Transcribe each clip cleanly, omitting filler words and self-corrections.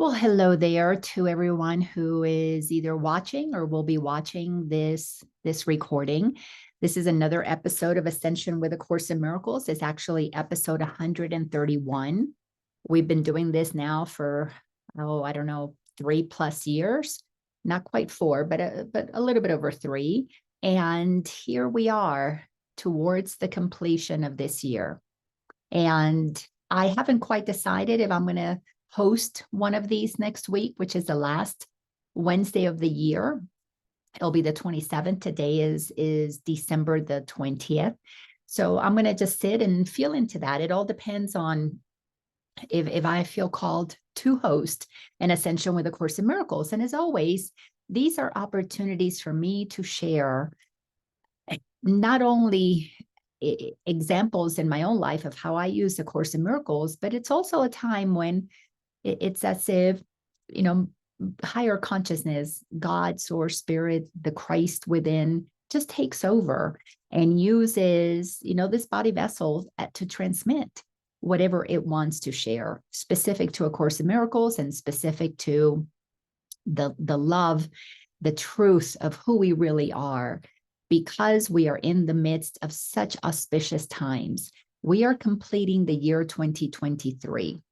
Well, hello there to everyone who is either watching or will be watching this recording. This is another episode of Ascension with A Course in Miracles. It's actually episode 131. We've been doing this now for, I don't know, 3+ years. Not quite 4, but a little bit over 3. And here we are towards the completion of this year. And I haven't quite decided if I'm going to host one of these next week, which is the last Wednesday of the year. It'll be the 27th. Today is December the 20th. So I'm going to just sit and feel into that. It all depends on if I feel called to host an Ascension with A Course in Miracles. And as always, these are opportunities for me to share not only examples in my own life of how I use A Course in Miracles, but it's also a time when it's as if, higher consciousness, God, source, spirit, the Christ within just takes over and uses, this body vessel to transmit whatever it wants to share, specific to A Course in Miracles and specific to the love, the truth of who we really are. Because we are in the midst of such auspicious times, we are completing the year 2023,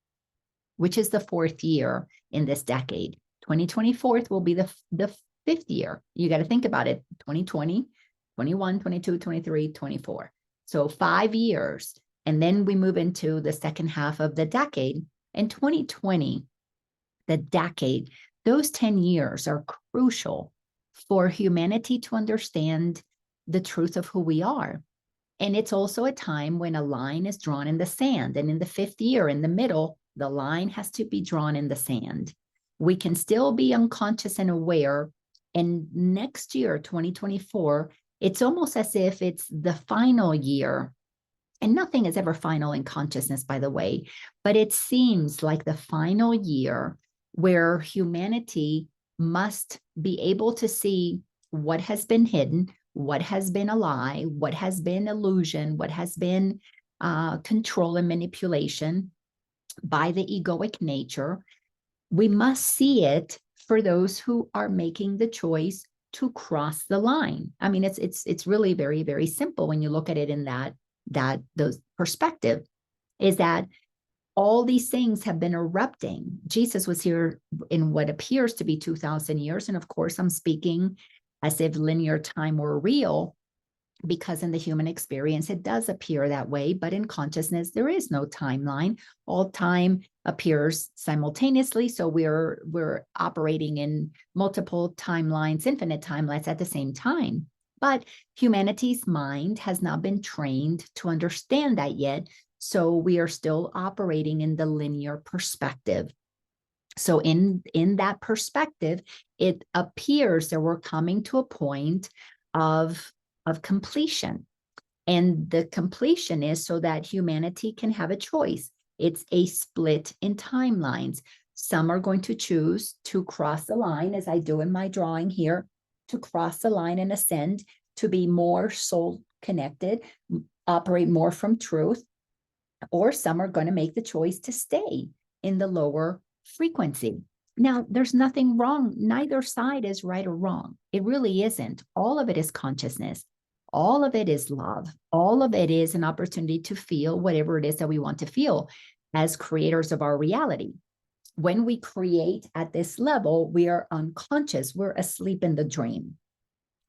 which is the 4th year in this decade. 2024 will be the 5th year. You got to think about it. 2020, 21, 22, 23, 24. So 5 years. And then we move into the second half of the decade. And 2020, the decade, those 10 years are crucial for humanity to understand the truth of who we are. And it's also a time when a line is drawn in the sand. And in the 5th year, in the middle, the line has to be drawn in the sand. We can still be unconscious and aware. And next year, 2024, it's almost as if it's the final year. And nothing is ever final in consciousness, by the way, but it seems like the final year where humanity must be able to see what has been hidden, what has been a lie, what has been illusion, what has been control and manipulation by the egoic nature. We must see it for those who are making the choice to cross the line. I mean, it's really very, very simple when you look at it in those perspective, is that all these things have been erupting. Jesus was here in what appears to be 2,000 years. And of course, I'm speaking as if linear time were real, because in the human experience, it does appear that way. But in consciousness, there is no timeline. All time appears simultaneously. So we're operating in multiple timelines, infinite timelines at the same time. But humanity's mind has not been trained to understand that yet. So we are still operating in the linear perspective. So in that perspective, it appears that we're coming to a point of completion. And the completion is so that humanity can have a choice. It's a split in timelines. Some are going to choose to cross the line, as I do in my drawing here, to cross the line and ascend, to be more soul connected, operate more from truth. Or some are going to make the choice to stay in the lower frequency. Now, there's nothing wrong. Neither side is right or wrong. It really isn't. All of it is consciousness. All of it is love. All of it is an opportunity to feel whatever it is that we want to feel as creators of our reality. When we create at this level, we are unconscious. We're asleep in the dream.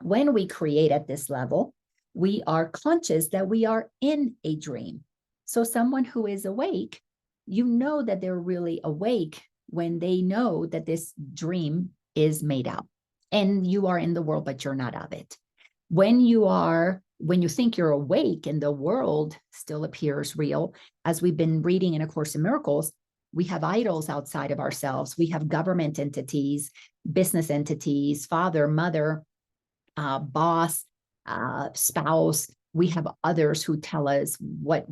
When we create at this level, we are conscious that we are in a dream. So someone who is awake, you know that they're really awake when they know that this dream is made up and you are in the world, but you're not of it. When you think you're awake and the world still appears real, as we've been reading in A Course in Miracles, we have idols outside of ourselves. We have government entities, business entities, father, mother, boss, spouse. We have others who tell us what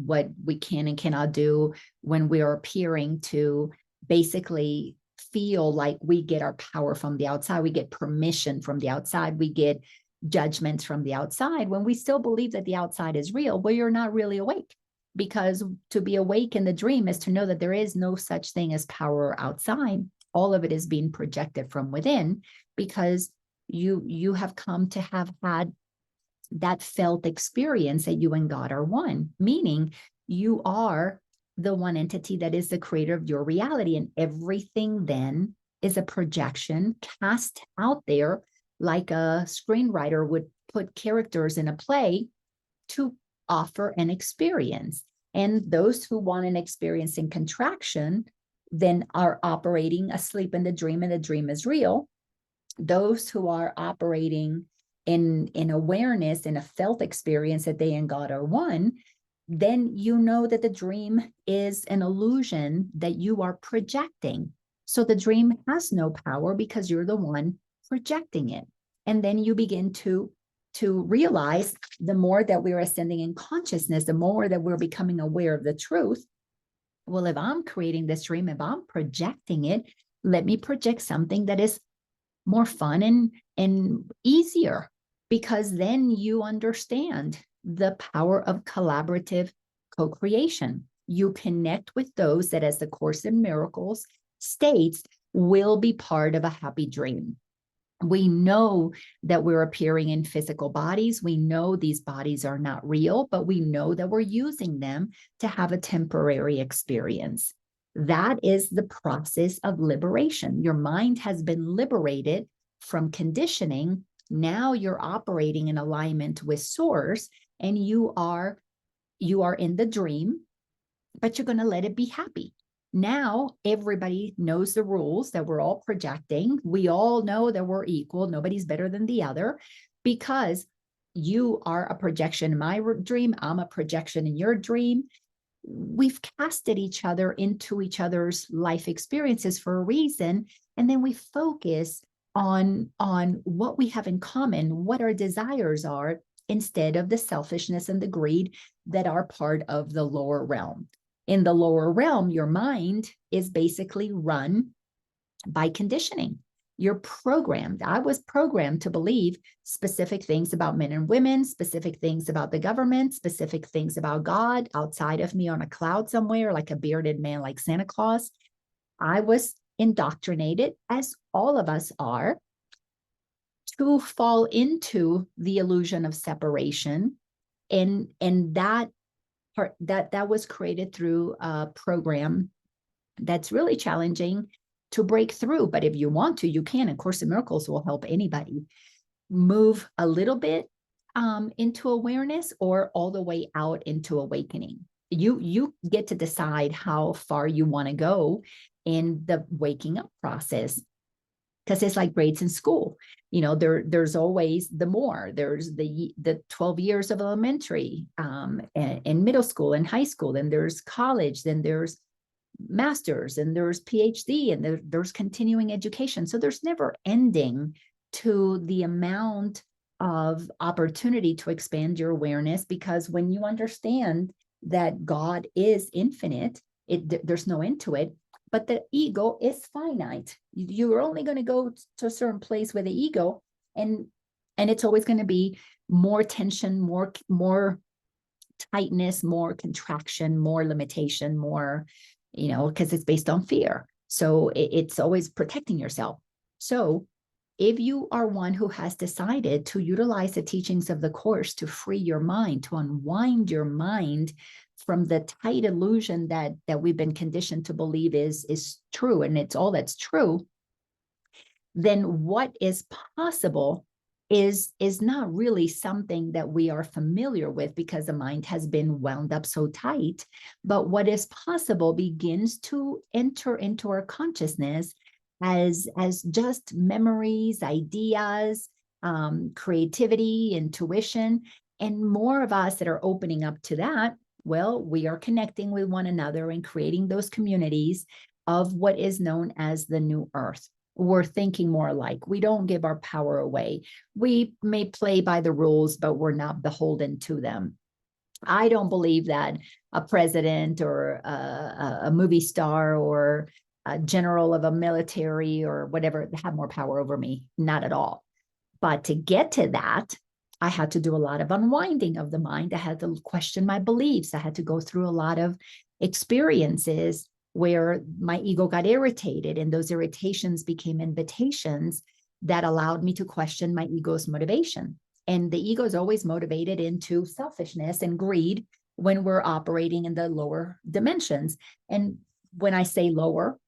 we can and cannot do when we are appearing to basically feel like we get our power from the outside. We get permission from the outside. We get judgments from the outside when we still believe that the outside is real. Well, you're not really awake, because to be awake in the dream is to know that there is no such thing as power outside. all of it is being projected from within, because you have come to have had that felt experience that you and God are one, meaning you are the one entity that is the creator of your reality. And everything then is a projection cast out there, like a screenwriter would put characters in a play to offer an experience. And those who want an experience in contraction then are operating asleep in the dream, and the dream is real. Those who are operating in awareness, in a felt experience that they and God are one, then you know that the dream is an illusion that you are projecting. So the dream has no power because you're the one projecting it. And then you begin to realize, the more that we're ascending in consciousness, the more that we're becoming aware of the truth. Well, if I'm creating this dream, if I'm projecting it, let me project something that is more fun and easier, because then you understand the power of collaborative co-creation. You connect with those that, as the Course in Miracles states, will be part of a happy dream. We know that we're appearing in physical bodies. We know these bodies are not real, but we know that we're using them to have a temporary experience. That is the process of liberation. Your mind has been liberated from conditioning. Now you're operating in alignment with Source, and you are in the dream, but you're going to let it be happy. Now everybody knows the rules that we're all projecting. We all know that we're equal. Nobody's better than the other, because you are a projection in my dream. I'm a projection in your dream. We've casted each other into each other's life experiences for a reason. And then we focus on what we have in common, what our desires are, instead of the selfishness and the greed that are part of the lower realm. In the lower realm, your mind is basically run by conditioning. You're programmed. I was programmed to believe specific things about men and women, specific things about the government, specific things about God outside of me on a cloud somewhere, like a bearded man like Santa Claus. I was indoctrinated, as all of us are, to fall into the illusion of separation. And that was created through a program that's really challenging to break through. But if you want to, you can. And Course in Miracles will help anybody move a little bit into awareness, or all the way out into awakening. You get to decide how far you want to go in the waking up process, because it's like grades in school. There's always the more. There's the 12 years of elementary, and middle school and high school. Then there's college. Then there's master's, and there's PhD, and there's continuing education. So there's never ending to the amount of opportunity to expand your awareness, because when you understand that God is infinite, there's no end to it. But the ego is finite. You're only going to go to a certain place with the ego, and it's always going to be more tension, more tightness, more contraction, more limitation, more, because it's based on fear. So it's always protecting yourself. So if you are one who has decided to utilize the teachings of the Course to free your mind, to unwind your mind from the tight illusion that we've been conditioned to believe is true, and it's all that's true, then what is possible is not really something that we are familiar with, because the mind has been wound up so tight. But what is possible begins to enter into our consciousness as just memories, ideas, creativity, intuition, and more of us that are opening up to that. Well, we are connecting with one another and creating those communities of what is known as the new earth. We're thinking more alike. We don't give our power away. We may play by the rules, but we're not beholden to them. I don't believe that a president or a movie star or a general of a military or whatever have more power over me. Not at all. But to get to that, I had to do a lot of unwinding of the mind. I had to question my beliefs. I had to go through a lot of experiences where my ego got irritated, and those irritations became invitations that allowed me to question my ego's motivation. And the ego is always motivated into selfishness and greed when we're operating in the lower dimensions. And when I say lower,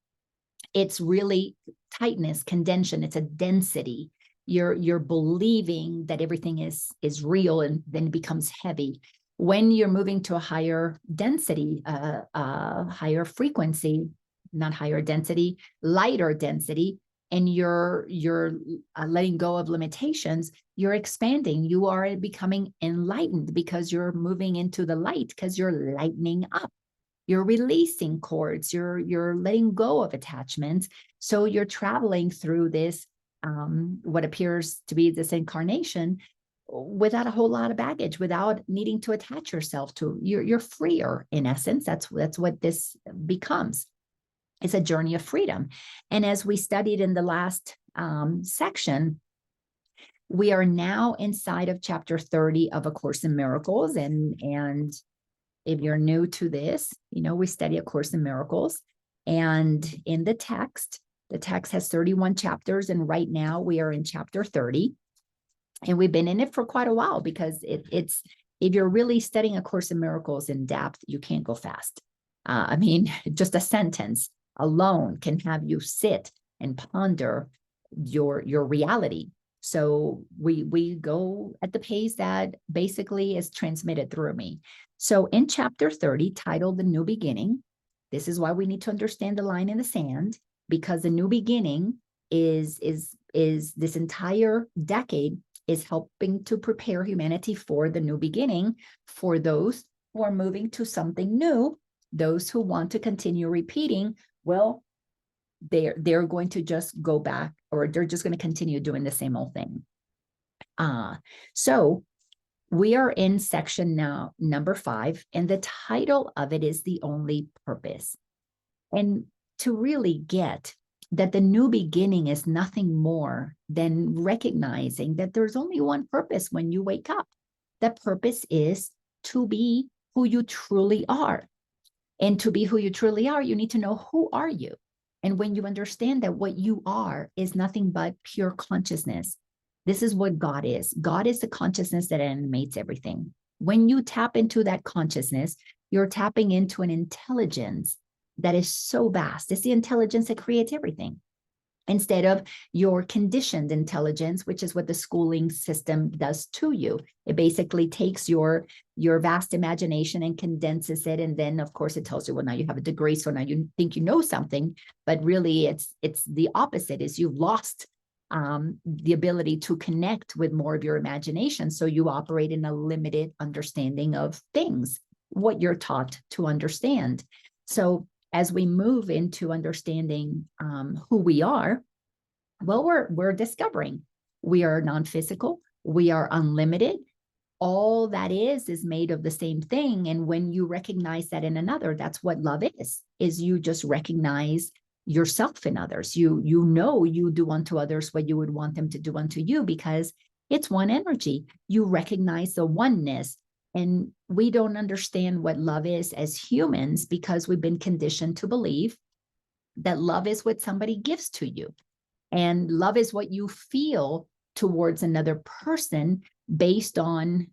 it's really tightness, condension. It's a density. You're believing that everything is real, and then it becomes heavy. When you're moving to a higher density, higher frequency, not higher density, lighter density, and you're letting go of limitations, you're expanding. You are becoming enlightened because you're moving into the light, because you're lightening up. You're releasing cords, you're letting go of attachments. So you're traveling through this, what appears to be this incarnation, without a whole lot of baggage, without needing to attach yourself to. You're freer, in essence. That's what this becomes. It's a journey of freedom. And as we studied in the last section, we are now inside of chapter 30 of A Course in Miracles. And if you're new to this, we study A Course in Miracles. And in the text has 31 chapters. And right now we are in chapter 30. And we've been in it for quite a while, because it's, if you're really studying A Course in Miracles in depth, you can't go fast. Just a sentence alone can have you sit and ponder your reality. So we go at the pace that basically is transmitted through me. So in chapter 30, titled The New Beginning, this is why we need to understand the line in the sand, because the new beginning is this entire decade is helping to prepare humanity for the new beginning, for those who are moving to something new. Those who want to continue repeating, well, they're going to just go back, or they're just going to continue doing the same old thing. So we are in section now, number 5, and the title of it is The Only Purpose. And to really get that the new beginning is nothing more than recognizing that there's only one purpose when you wake up. That purpose is to be who you truly are. And to be who you truly are, you need to know, who are you? And when you understand that what you are is nothing but pure consciousness, this is what God is. God is the consciousness that animates everything. When you tap into that consciousness, you're tapping into an intelligence that is so vast. It's the intelligence that creates everything, instead of your conditioned intelligence, which is what the schooling system does to you. It basically takes your vast imagination and condenses it. And then, of course, it tells you, well, now you have a degree, so now you think you know something. But really, it's the opposite, is you've lost the ability to connect with more of your imagination. So you operate in a limited understanding of things, what you're taught to understand. So as we move into understanding who we are, well, we're discovering we are non-physical, we are unlimited. All that is made of the same thing. And when you recognize that in another, that's what love is you just recognize yourself in others. You do unto others what you would want them to do unto you, because it's one energy. You recognize the oneness. And we don't understand what love is as humans, because we've been conditioned to believe that love is what somebody gives to you. And love is what you feel towards another person based on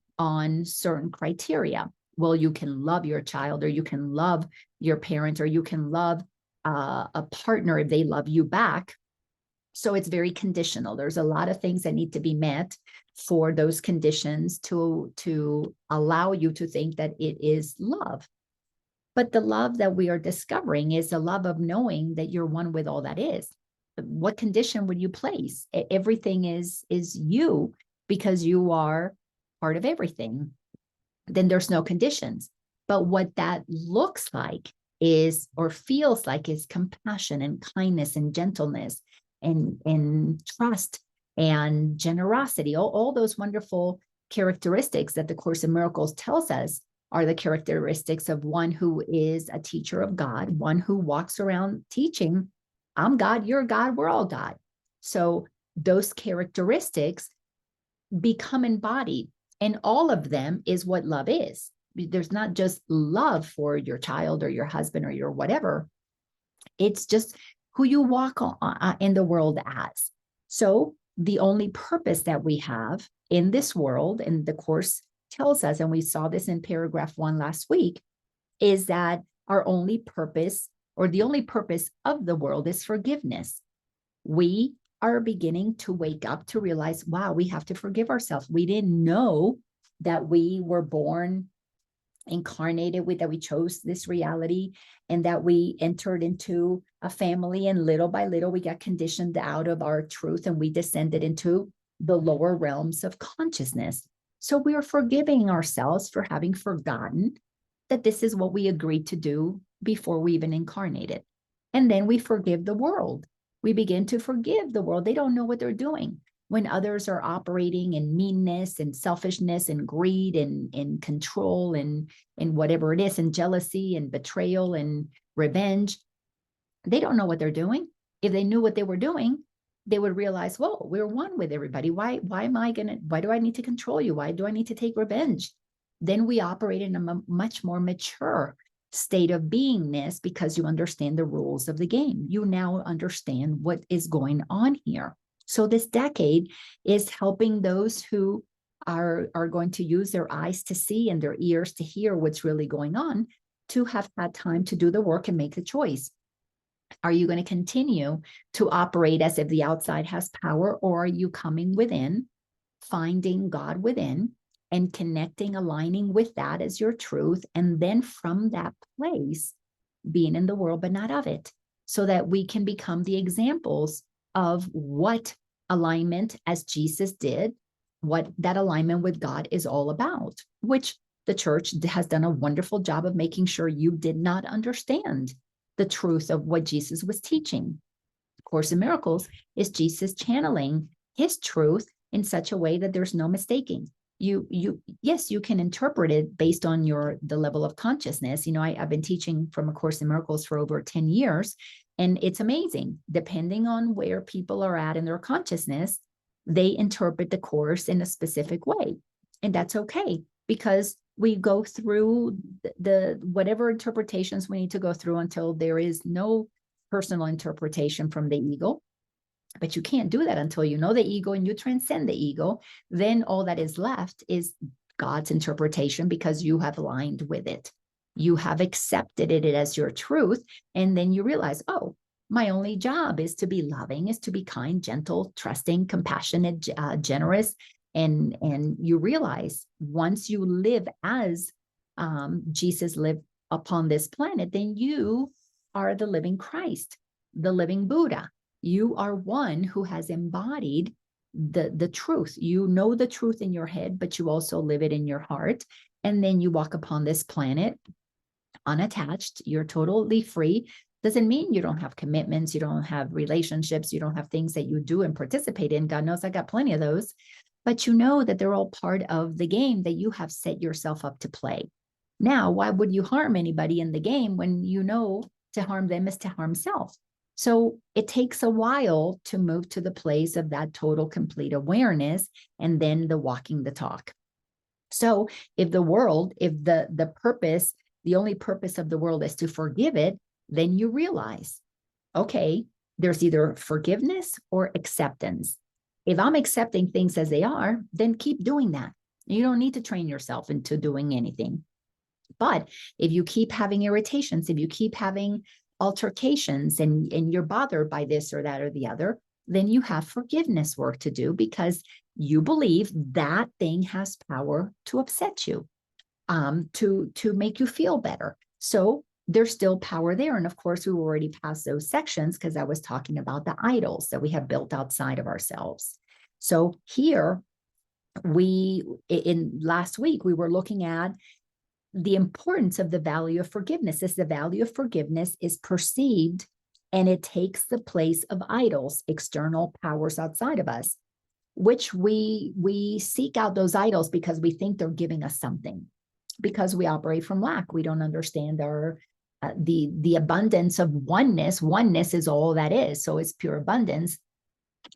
certain criteria. Well, you can love your child, or you can love your parents, or you can love a partner if they love you back. So it's very conditional. There's a lot of things that need to be met for those conditions to allow you to think that it is love. But the love that we are discovering is the love of knowing that you're one with all that is. What condition would you place? Everything is you, because you are part of everything. Then there's no conditions. But what that looks like is, or feels like, is compassion and kindness and gentleness and trust and generosity. All those wonderful characteristics that the Course in Miracles tells us are the characteristics of one who is a teacher of God, one who walks around teaching, I'm God, you're God, we're all God. So those characteristics become embodied, and all of them is what love is. There's not just love for your child or your husband or your whatever. It's just who you walk in the world as. So the only purpose that we have in this world, and the Course tells us, and we saw this in paragraph 1 last week, is that our only purpose, or the only purpose of the world, is forgiveness. We are beginning to wake up to realize, wow, we have to forgive ourselves. We didn't know that we were born incarnated with, that we chose this reality, and that we entered into a family, and little by little we got conditioned out of our truth, and we descended into the lower realms of consciousness. So we are forgiving ourselves for having forgotten that this is what we agreed to do before we even incarnated. And then we forgive the world. We begin to forgive the world. They don't know what they're doing. When others are operating in meanness and selfishness and greed and control and whatever it is, and jealousy and betrayal and revenge, they don't know what they're doing. If they knew what they were doing, they would realize, whoa, we're one with everybody. Why do I need to control you? Why do I need to take revenge? Then we operate in a much more mature state of beingness, because you understand the rules of the game. You now understand what is going on here. So this decade is helping those who are going to use their eyes to see and their ears to hear what's really going on, to have had time to do the work and make the choice. Are you going to continue to operate as if the outside has power, or are you coming within, finding God within, and connecting, aligning with that as your truth, and then from that place, being in the world but not of it, so that we can become the examples of what alignment, as Jesus did, what that alignment with God is all about, which the church has done a wonderful job of making sure you did not understand the truth of what Jesus was teaching. Course in Miracles is Jesus channeling his truth in such a way that there's no mistaking. Yes, you can interpret it based on the level of consciousness. I've been teaching from A Course in Miracles for over 10 years, and it's amazing. Depending on where people are at in their consciousness, they interpret the Course in a specific way. And that's okay, because we go through the whatever interpretations we need to go through until there is no personal interpretation from the ego. But you can't do that until you know the ego and you transcend the ego. Then all that is left is God's interpretation, because you have aligned with it. You have accepted it as your truth. And then you realize, oh, my only job is to be loving, is to be kind, gentle, trusting, compassionate, generous. And you realize, once you live as Jesus lived upon this planet, then you are the living Christ, the living Buddha. You are one who has embodied the truth. You know the truth in your head, but you also live it in your heart. And then you walk upon this planet unattached. You're totally free. Doesn't mean you don't have commitments, you don't have relationships, you don't have things that you do and participate in. God knows I got plenty of those. But you know that they're all part of the game that you have set yourself up to play. Now, why would you harm anybody in the game when you know to harm them is to harm self? So it takes a while to move to the place of that total, complete awareness, and then the walking the talk. So if the purpose, the only purpose of the world is to forgive it, then you realize, okay, there's either forgiveness or acceptance. If I'm accepting things as they are, then keep doing that. You don't need to train yourself into doing anything. But if you keep having irritations, if you keep having altercations and you're bothered by this or that or the other, then you have forgiveness work to do, because you believe that thing has power to upset you, to make you feel better. So there's still power there. And of course, we already passed those sections, because I was talking about the idols that we have built outside of ourselves. So here, in last week, we were looking at the importance of the value of forgiveness. As the value of forgiveness is perceived, and it takes the place of idols, external powers outside of us, which we seek out those idols because we think they're giving us something, because we operate from lack. We don't understand the abundance of oneness. Oneness is all that is, so it's pure abundance.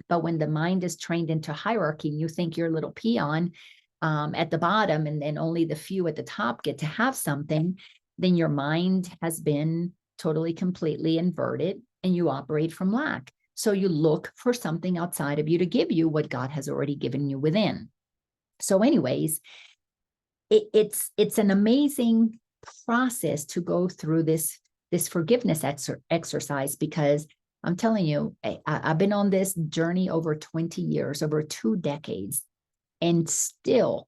But when the mind is trained into hierarchy, and you think you're a little peon at the bottom, and then only the few at the top get to have something, then your mind has been totally, completely inverted, and you operate from lack. So you look for something outside of you to give you what God has already given you within. So anyways, it's an amazing process to go through this forgiveness exercise, because I'm telling you, I've been on this journey over 20 years, over 2 decades, and still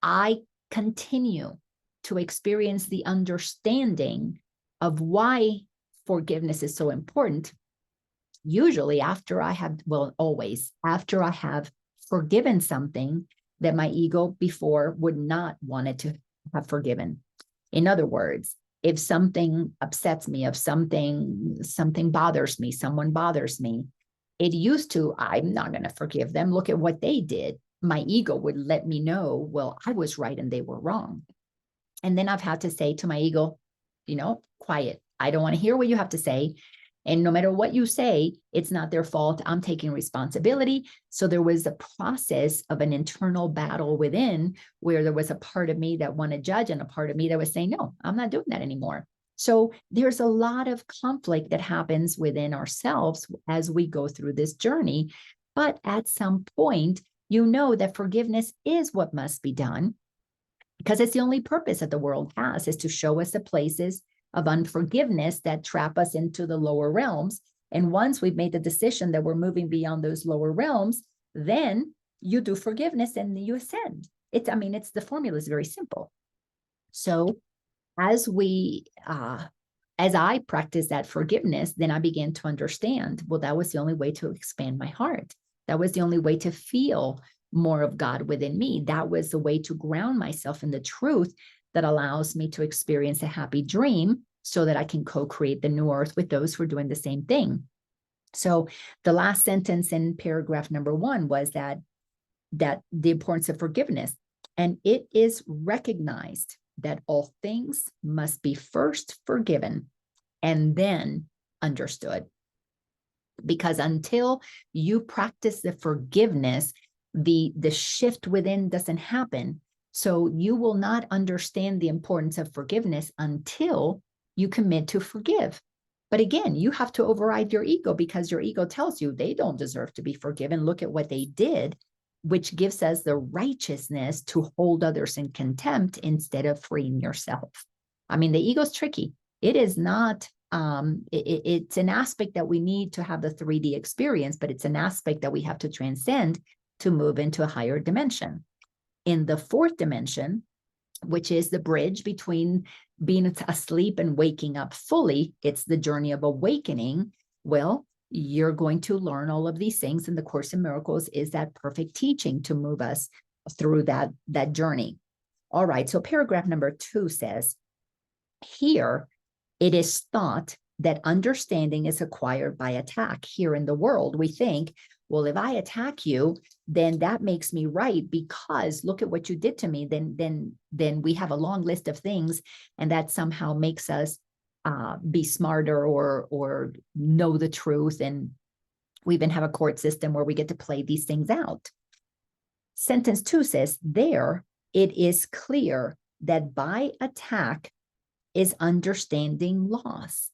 I continue to experience the understanding of why forgiveness is so important. Usually after I have, well, always after I have forgiven something that my ego before would not wanted to have forgiven. In other words, if something upsets me, if something bothers me, someone bothers me, it used to, I'm not going to forgive them. Look at what they did. My ego would let me know, well, I was right and they were wrong. And then I've had to say to my ego, quiet. I don't want to hear what you have to say. And no matter what you say, it's not their fault. I'm taking responsibility. So there was a process of an internal battle within, where there was a part of me that wanted to judge and a part of me that was saying, no, I'm not doing that anymore. So there's a lot of conflict that happens within ourselves as we go through this journey. But at some point, you know that forgiveness is what must be done, because it's the only purpose that the world has, is to show us the places of unforgiveness that trap us into the lower realms. And once we've made the decision that we're moving beyond those lower realms, then you do forgiveness and you ascend. The formula is very simple. So as I practice that forgiveness, then I began to understand, well, that was the only way to expand my heart. That was the only way to feel more of God within me. That was the way to ground myself in the truth that allows me to experience a happy dream, so that I can co-create the new earth with those who are doing the same thing. So the last sentence in paragraph number 1 was that the importance of forgiveness. And it is recognized that all things must be first forgiven and then understood. Because until you practice the forgiveness, the shift within doesn't happen. So you will not understand the importance of forgiveness until you commit to forgive. But again, you have to override your ego, because your ego tells you they don't deserve to be forgiven. Look at what they did, which gives us the righteousness to hold others in contempt instead of freeing yourself. The ego's tricky. It is not, it's an aspect that we need to have the 3D experience, but it's an aspect that we have to transcend to move into a higher dimension. In the 4th dimension, which is the bridge between being asleep and waking up fully, it's the journey of awakening. Well, you're going to learn all of these things, and the Course in Miracles is that perfect teaching to move us through that journey. All right, so paragraph number 2 says, here it is thought that understanding is acquired by attack. Here in the world, we think, well, if I attack you, then that makes me right, because look at what you did to me. Then we have a long list of things, and that somehow makes us be smarter or know the truth. And we even have a court system where we get to play these things out. Sentence 2 says, there it is clear that by attack is understanding loss.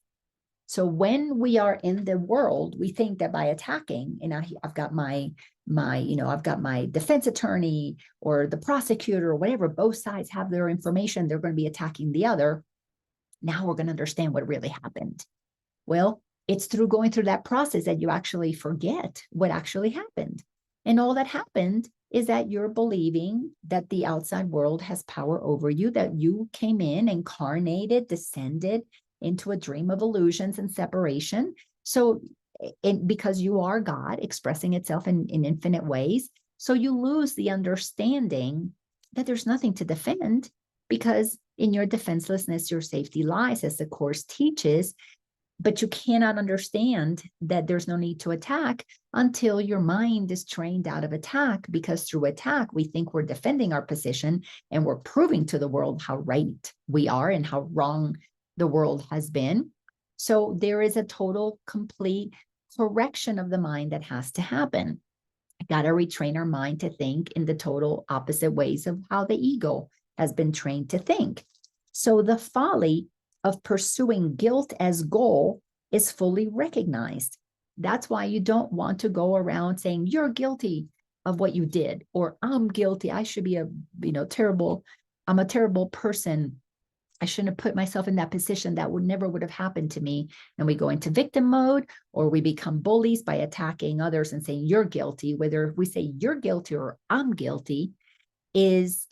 So when we are in the world, we think that by attacking, and I've got I've got my defense attorney or the prosecutor or whatever, both sides have their information, they're going to be attacking the other. Now we're going to understand what really happened. Well, it's through going through that process that you actually forget what actually happened. And all that happened is that you're believing that the outside world has power over you, that you came in, incarnated, descended into a dream of illusions and separation. So because you are God expressing itself in infinite ways, so you lose the understanding that there's nothing to defend, because in your defenselessness, your safety lies, as the Course teaches. But you cannot understand that there's no need to attack until your mind is trained out of attack, because through attack, we think we're defending our position and we're proving to the world how right we are and how wrong the world has been. So there is a total, complete correction of the mind that has to happen. I got to retrain our mind to think in the total opposite ways of how the ego has been trained to think. So the folly of pursuing guilt as goal is fully recognized. That's why you don't want to go around saying you're guilty of what you did, or I'm guilty. I should be terrible. I'm a terrible person. I shouldn't have put myself in that position. That never would have happened to me. And we go into victim mode, or we become bullies by attacking others and saying you're guilty. Whether we say you're guilty or I'm guilty is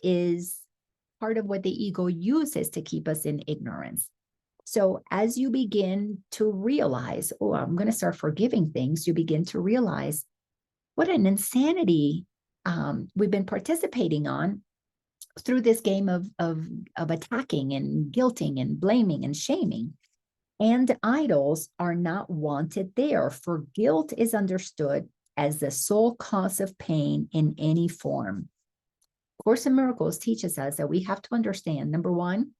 part of what the ego uses to keep us in ignorance. So as you begin to realize, oh, I'm going to start forgiving things, you begin to realize what an insanity we've been participating on through this game of attacking and guilting and blaming and shaming. And idols are not wanted there, for guilt is understood as the sole cause of pain in any form. Course in Miracles teaches us that we have to understand, number one,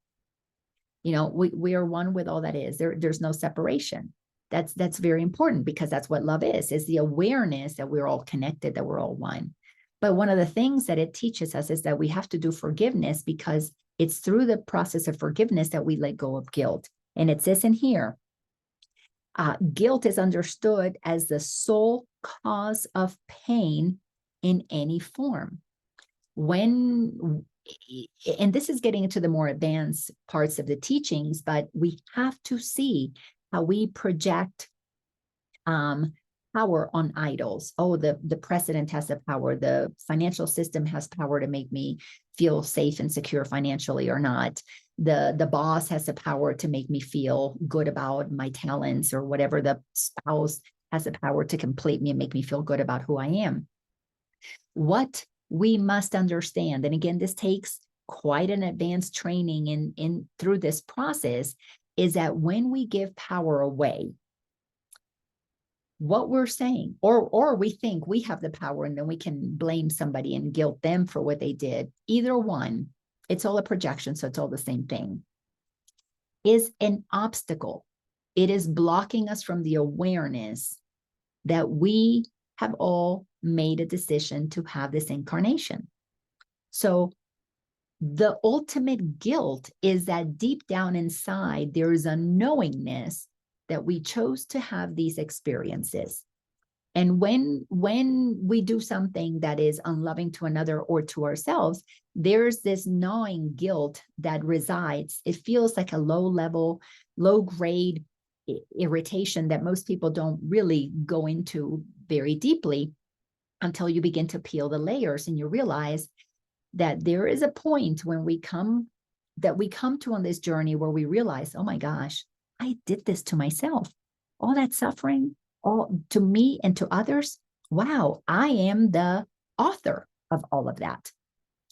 we are one with all that is. There's no separation. That's very important, because that's what love is the awareness that we're all connected, that we're all one. But one of the things that it teaches us is that we have to do forgiveness, because it's through the process of forgiveness that we let go of guilt. And it says in here, guilt is understood as the sole cause of pain in any form. And this is getting into the more advanced parts of the teachings, but we have to see how we project power on idols. Oh, the president has the power. The financial system has power to make me feel safe and secure financially or not. The boss has the power to make me feel good about my talents, or whatever. The spouse has the power to complete me and make me feel good about who I am. What we must understand, and again, this takes quite an advanced training in through this process, is that when we give power away, what we're saying, or we think we have the power and then we can blame somebody and guilt them for what they did. Either one, it's all a projection, so it's all the same thing, is an obstacle. It is blocking us from the awareness that we have all made a decision to have this incarnation. So the ultimate guilt is that deep down inside, there is a knowingness that we chose to have these experiences. And when we do something that is unloving to another or to ourselves, there's this gnawing guilt that resides. It feels like a low-level, low-grade irritation that most people don't really go into very deeply until you begin to peel the layers and you realize that there is a point when we come to on this journey where we realize, oh my gosh, I did this to myself. All that suffering, all to me and to others. Wow, I am the author of all of that.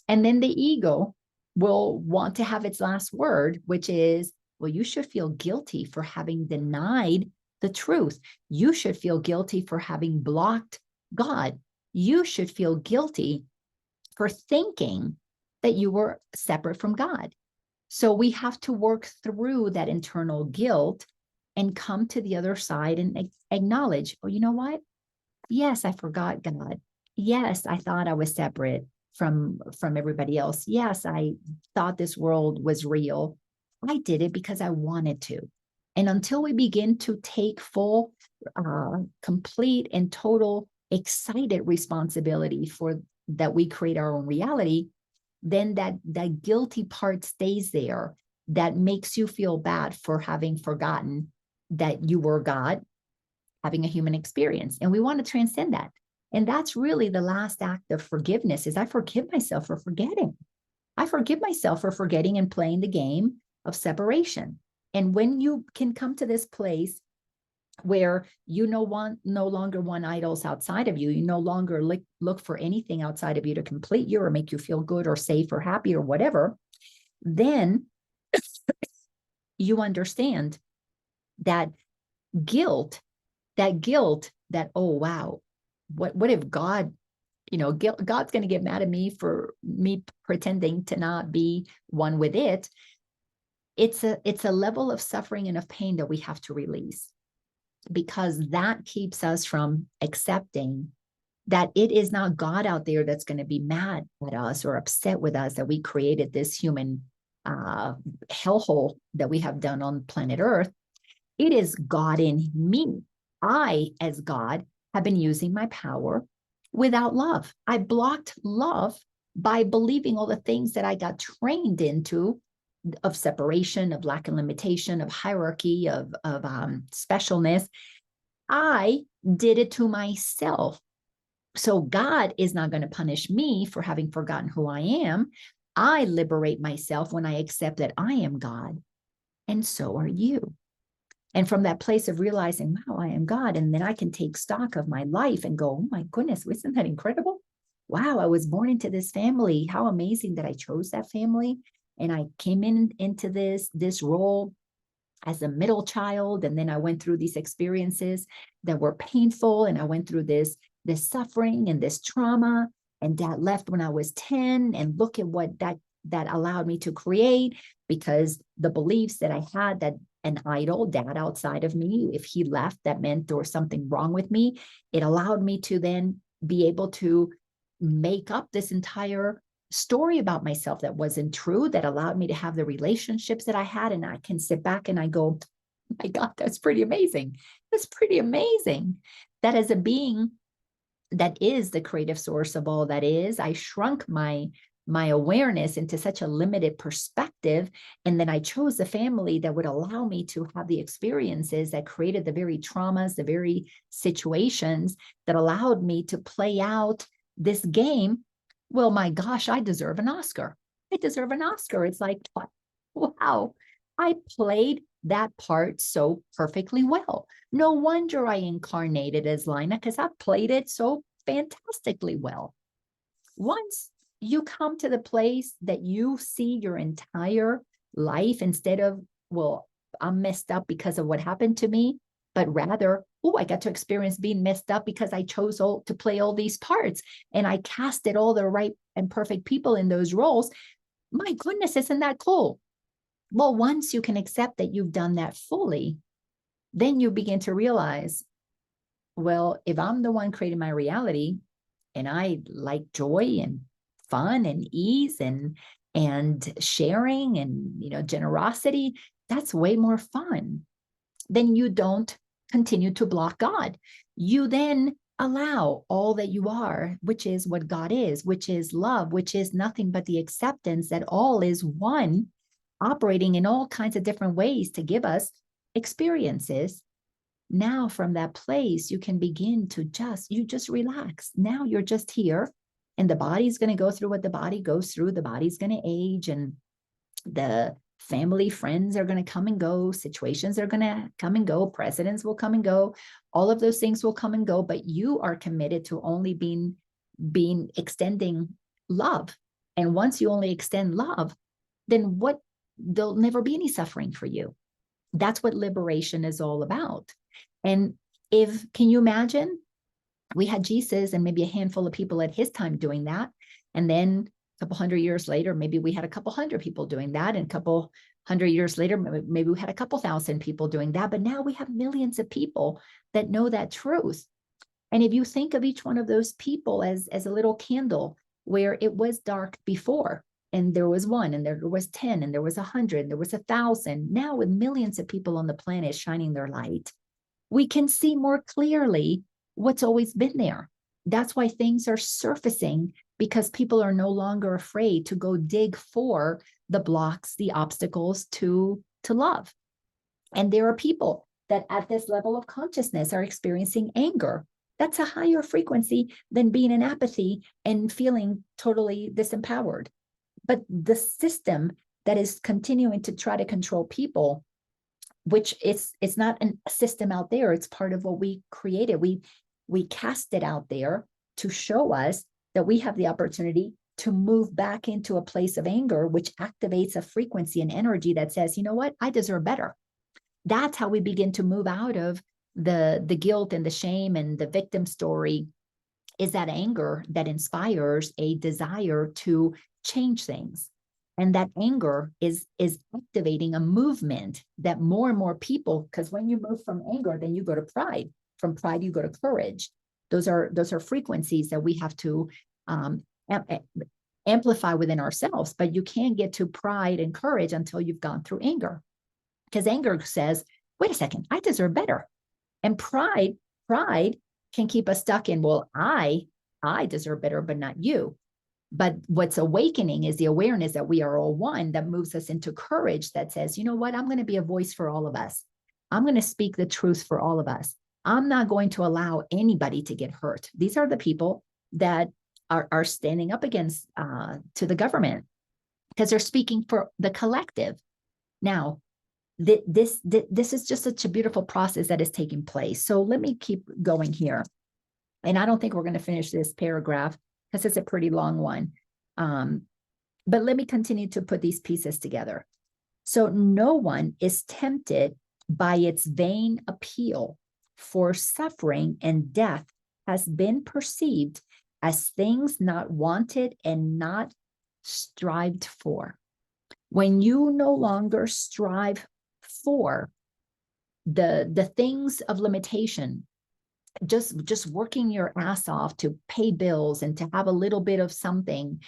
And then the ego will want to have its last word, which is, well, you should feel guilty for having denied the truth. You should feel guilty for having blocked God. You should feel guilty for thinking that you were separate from God. So we have to work through that internal guilt and come to the other side and acknowledge, oh, you know what? Yes, I forgot God. Yes, I thought I was separate from everybody else. Yes, I thought this world was real. I did it because I wanted to. And until we begin to take full, complete and total excited responsibility for that we create our own reality, then that guilty part stays there. That makes you feel bad for having forgotten that you were God, having a human experience. And we want to transcend that. And that's really the last act of forgiveness, is I forgive myself for forgetting. I forgive myself for forgetting and playing the game of separation. And when you can come to this place where you no longer want idols outside of you, you no longer look for anything outside of you to complete you or make you feel good or safe or happy or whatever, then you understand that guilt, that, oh, wow, what if God, God's going to get mad at me for me pretending to not be one with it. It's a level of suffering and of pain that we have to release, because that keeps us from accepting that it is not God out there that's going to be mad at us or upset with us that we created this human hellhole that we have done on planet Earth. It is God in me. I, as God, have been using my power without love. I blocked love by believing all the things that I got trained into of separation, of lack and limitation, of hierarchy, of specialness. I did it to myself. So God is not going to punish me for having forgotten who I am. I liberate myself when I accept that I am God, and so are you. And from that place of realizing, wow, I am God, and then I can take stock of my life and go, oh my goodness, isn't that incredible? Wow, I was born into this family. How amazing that I chose that family. And I came into this role as a middle child. And then I went through these experiences that were painful. And I went through this suffering and this trauma. And Dad left when I was 10. And look at what that allowed me to create, because the beliefs that I had that an idol, Dad outside of me, if he left, that meant there was something wrong with me. It allowed me to then be able to make up this entire story about myself that wasn't true, that allowed me to have the relationships that I had. And I can sit back and I go, oh my God, that's pretty amazing. That's pretty amazing. That as a being that is the creative source of all that is, I shrunk my awareness into such a limited perspective. And then I chose a family that would allow me to have the experiences that created the very traumas, the very situations that allowed me to play out this game. Well, my gosh, I deserve an Oscar. I deserve an Oscar. It's like, wow, I played that part so perfectly well. No wonder I incarnated as Laina, because I played it so fantastically well. Once you come to the place that you see your entire life instead of, well, I'm messed up because of what happened to me, but rather, oh, I got to experience being messed up because I chose to play all these parts and I casted all the right and perfect people in those roles. My goodness, isn't that cool? Well, once you can accept that you've done that fully, then you begin to realize, well, if I'm the one creating my reality and I like joy and fun and ease and sharing and generosity, that's way more fun. Then you don't continue to block God. You then allow all that you are, which is what God is, which is love, which is nothing but the acceptance that all is one, operating in all kinds of different ways to give us experiences. Now from that place, you can begin to just relax. Now you're just here, and the body's going to go through what the body goes through. The body's going to age, and the family, friends are going to come and go. Situations are going to come and go. Presidents will come and go. All of those things will come and go, but you are committed to only being extending love. And once you only extend love, then there'll never be any suffering for you. That's what liberation is all about. And can you imagine? We had Jesus and maybe a handful of people at his time doing that. And then a couple hundred years later, maybe we had a couple hundred people doing that. And a couple hundred years later, maybe we had a couple thousand people doing that. But now we have millions of people that know that truth. And if you think of each one of those people as a little candle where it was dark before, and there was 1, and there was 10, and there was 100, and there was 1,000, now with millions of people on the planet shining their light, we can see more clearly what's always been there. That's why things are surfacing, because people are no longer afraid to go dig for the blocks, the obstacles to love. And there are people that at this level of consciousness are experiencing anger. That's a higher frequency than being in apathy and feeling totally disempowered. But the system that is continuing to try to control people, which it's not a system out there, it's part of what we created. We cast it out there to show us that we have the opportunity to move back into a place of anger, which activates a frequency and energy that says, you know what, I deserve better. That's how we begin to move out of the guilt and the shame and the victim story, is that anger that inspires a desire to change things. And that anger is activating a movement that more and more people, because when you move from anger, then you go to pride. From pride, you go to courage. Those are frequencies that we have to amplify within ourselves, but you can't get to pride and courage until you've gone through anger. Because anger says, wait a second, I deserve better. And pride can keep us stuck in, well, I deserve better, but not you. But what's awakening is the awareness that we are all one, that moves us into courage that says, you know what, I'm going to be a voice for all of us. I'm going to speak the truth for all of us. I'm not going to allow anybody to get hurt. These are the people that are standing up against to the government, because they're speaking for the collective. Now, this is just such a beautiful process that is taking place. So let me keep going here. And I don't think we're going to finish this paragraph because it's a pretty long one. But let me continue to put these pieces together. So no one is tempted by its vain appeal, for suffering and death has been perceived as things not wanted and not strived for. When you no longer strive for the things of limitation, just working your ass off to pay bills and to have a little bit of something,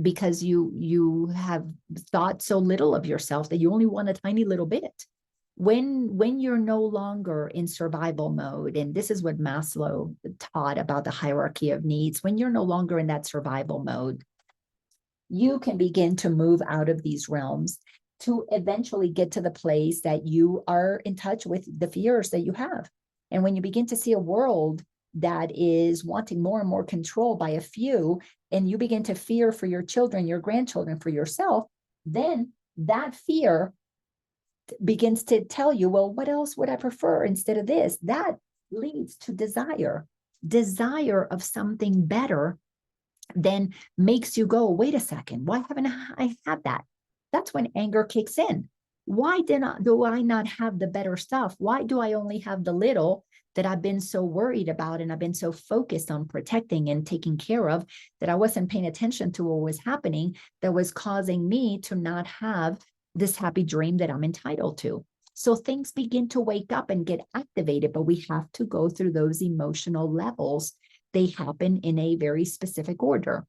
because you have thought so little of yourself that you only want a tiny little bit. When you're no longer in survival mode, and this is what Maslow taught about the hierarchy of needs, when you're no longer in that survival mode, you can begin to move out of these realms to eventually get to the place that you are in touch with the fears that you have. And when you begin to see a world that is wanting more and more control by a few, and you begin to fear for your children, your grandchildren, for yourself, then that fear begins to tell you, well, what else would I prefer instead of this? That leads to desire of something better. Then makes you go, wait a second, why haven't I had that? That's when anger kicks in. Why do I not have the better stuff? Why do I only have the little that I've been so worried about and I've been so focused on protecting and taking care of, that I wasn't paying attention to what was happening, that was causing me to not have this happy dream that I'm entitled to? So things begin to wake up and get activated, but we have to go through those emotional levels. They happen in a very specific order.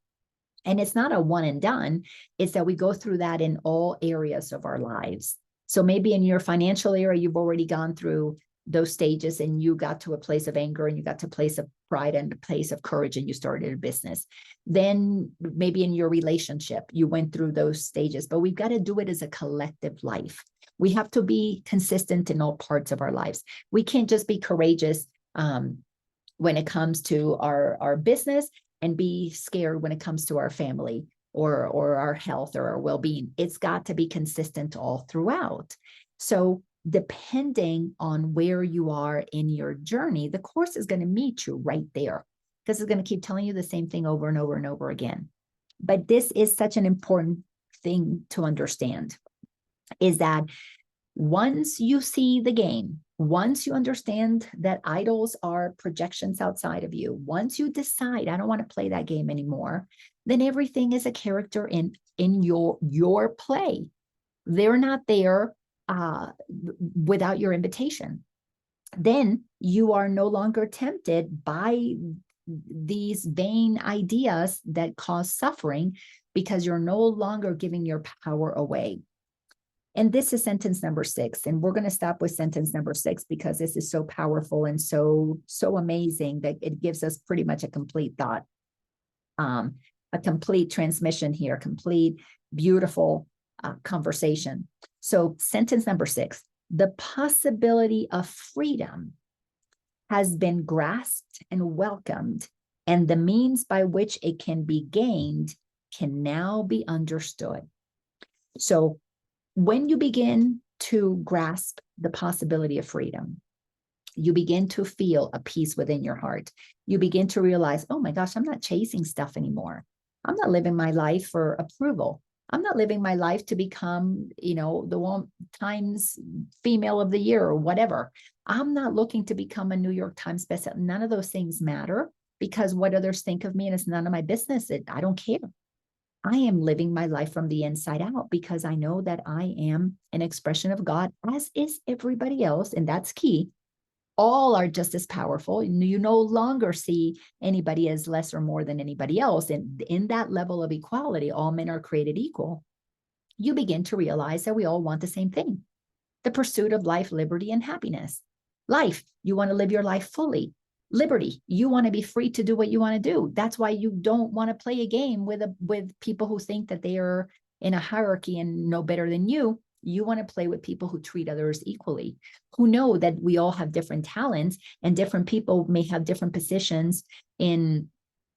And it's not a one and done. It's that we go through that in all areas of our lives. So maybe in your financial area, you've already gone through those stages and you got to a place of anger and you got to a place of pride and a place of courage and you started a business. Then maybe in your relationship, you went through those stages, but we've got to do it as a collective life. We have to be consistent in all parts of our lives. We can't just be courageous when it comes to our business and be scared when it comes to our family or our health or our well-being. It's got to be consistent all throughout. So depending on where you are in your journey, the course is going to meet you right there, because it's going to keep telling you the same thing over and over and over again. But this is such an important thing to understand, is that once you see the game, once you understand that idols are projections outside of you, once you decide, I don't want to play that game anymore, then everything is a character in your play. They're not there without your invitation. Then you are no longer tempted by these vain ideas that cause suffering, because you're no longer giving your power away. And this is sentence number 6. And we're going to stop with sentence number 6 because this is so powerful and so amazing that it gives us pretty much a complete thought, a complete transmission here, complete, beautiful conversation. So sentence number 6, the possibility of freedom has been grasped and welcomed, and the means by which it can be gained can now be understood. So when you begin to grasp the possibility of freedom, you begin to feel a peace within your heart. You begin to realize, oh my gosh, I'm not chasing stuff anymore. I'm not living my life for approval. I'm not living my life to become, the one Times female of the year or whatever. I'm not looking to become a New York Times bestseller. None of those things matter, because what others think of me, and it's none of my business. I don't care. I am living my life from the inside out, because I know that I am an expression of God, as is everybody else. And that's key. all are just as powerful. You no longer see anybody as less or more than anybody else. And in that level of equality, all men are created equal. You begin to realize that we all want the same thing: the pursuit of life, liberty, and happiness. Life, you want to live your life fully. Liberty, you want to be free to do what you want to do. That's why you don't want to play a game with people who think that they are in a hierarchy and know better than you. You want to play with people who treat others equally, who know that we all have different talents, and different people may have different positions in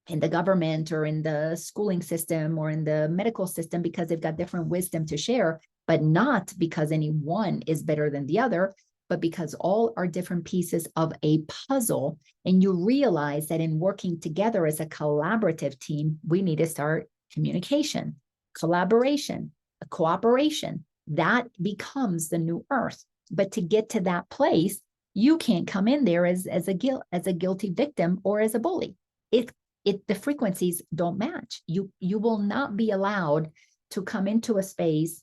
the government or in the schooling system or in the medical system, because they've got different wisdom to share, but not because any one is better than the other, but because all are different pieces of a puzzle. And you realize that in working together as a collaborative team, we need to start communication, collaboration, cooperation. That becomes the new earth. But to get to that place, you can't come in there as a guilty victim or as a bully. The frequencies don't match. You will not be allowed to come into a space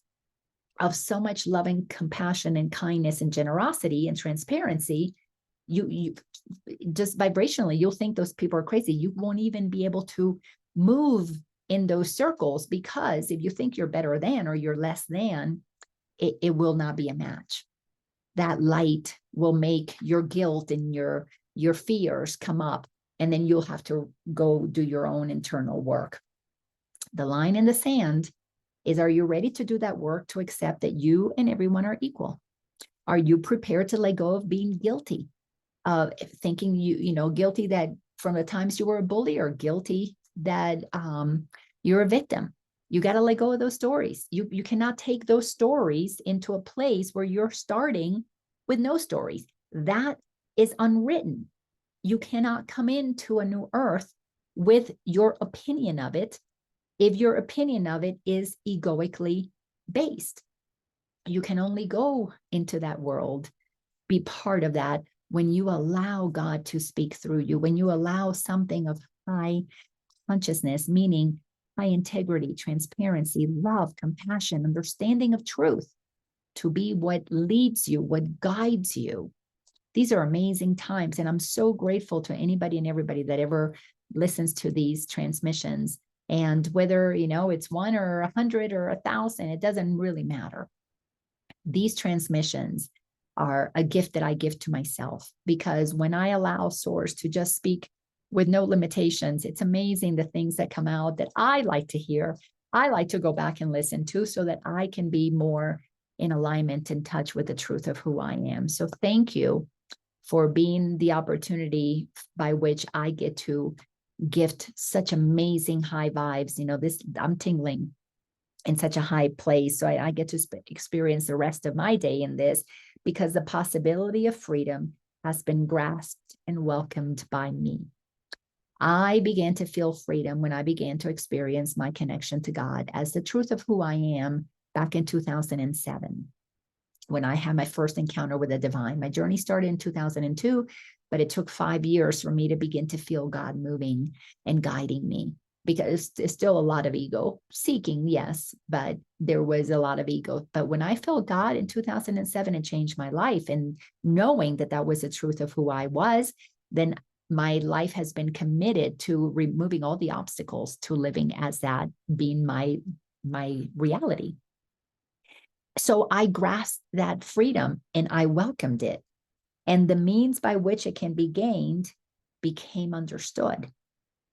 of so much loving compassion and kindness and generosity and transparency. You just vibrationally, you'll think those people are crazy. You won't even be able to move in those circles, because if you think you're better than or you're less than, it will not be a match. That light will make your guilt and your fears come up, and then you'll have to go do your own internal work. The line in the sand is, are you ready to do that work to accept that you and everyone are equal? Are you prepared to let go of being guilty, thinking guilty that from the times you were a bully, or guilty that you're a victim? You got to let go of those stories. You cannot take those stories into a place where you're starting with no stories. That is unwritten. You cannot come into a new earth with your opinion of it if your opinion of it is egoically based. You can only go into that world, be part of that, when you allow God to speak through you, when you allow something of high consciousness, meaning high integrity, transparency, love, compassion, understanding of truth, to be what leads you, what guides you. These are amazing times. And I'm so grateful to anybody and everybody that ever listens to these transmissions. And whether, it's 1 or 100 or 1,000, it doesn't really matter. These transmissions are a gift that I give to myself, because when I allow Source to just speak with no limitations, it's amazing the things that come out that I like to hear. I like to go back and listen to, so that I can be more in alignment, in touch with the truth of who I am. So thank you for being the opportunity by which I get to gift such amazing high vibes. I'm tingling in such a high place. So I get to experience the rest of my day in this, because the possibility of freedom has been grasped and welcomed by me. I began to feel freedom when I began to experience my connection to God as the truth of who I am back in 2007, when I had my first encounter with the divine. My journey started in 2002, but it took 5 years for me to begin to feel God moving and guiding me, because there's still a lot of ego seeking, yes, but there was a lot of ego. But when I felt God in 2007, it changed my life. And knowing that that was the truth of who I was, then my life has been committed to removing all the obstacles to living as that, being my reality. So I grasped that freedom and I welcomed it. And the means by which it can be gained became understood.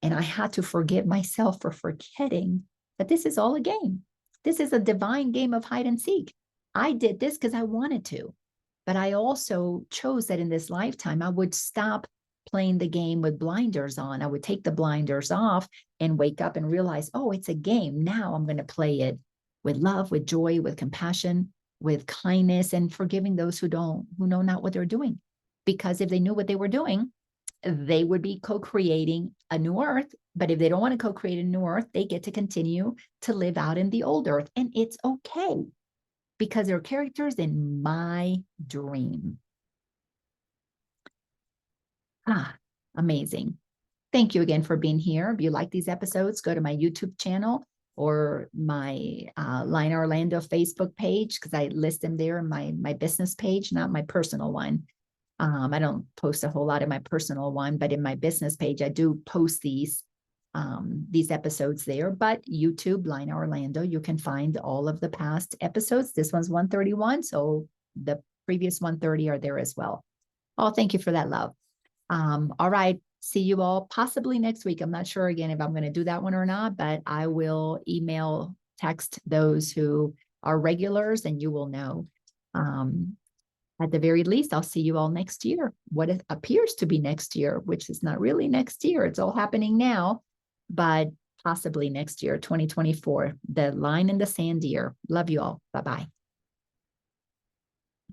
And I had to forgive myself for forgetting that this is all a game. This is a divine game of hide and seek. I did this because I wanted to, but I also chose that in this lifetime, I would stop playing the game with blinders on. I would take the blinders off and wake up and realize, oh, it's a game. Now I'm going to play it with love, with joy, with compassion, with kindness, and forgiving those who know not what they're doing. Because if they knew what they were doing, they would be co-creating a new earth. But if they don't want to co-create a new earth, they get to continue to live out in the old earth. And it's okay, because they're characters in my dream. Amazing. Thank you again for being here. If you like these episodes, go to my YouTube channel or my Laina Orlando Facebook page, because I list them there in my business page, not my personal one. I don't post a whole lot in my personal one, but in my business page, I do post these episodes there. But YouTube, Laina Orlando, you can find all of the past episodes. This one's 131, so the previous 130 are there as well. Oh, thank you for that, love. All right. See you all possibly next week. I'm not sure again if I'm going to do that one or not, but I will email, text those who are regulars, and you will know. At the very least, I'll see you all next year. What it appears to be next year, which is not really next year. It's all happening now, but possibly next year, 2024. The line in the sand year. Love you all. Bye-bye.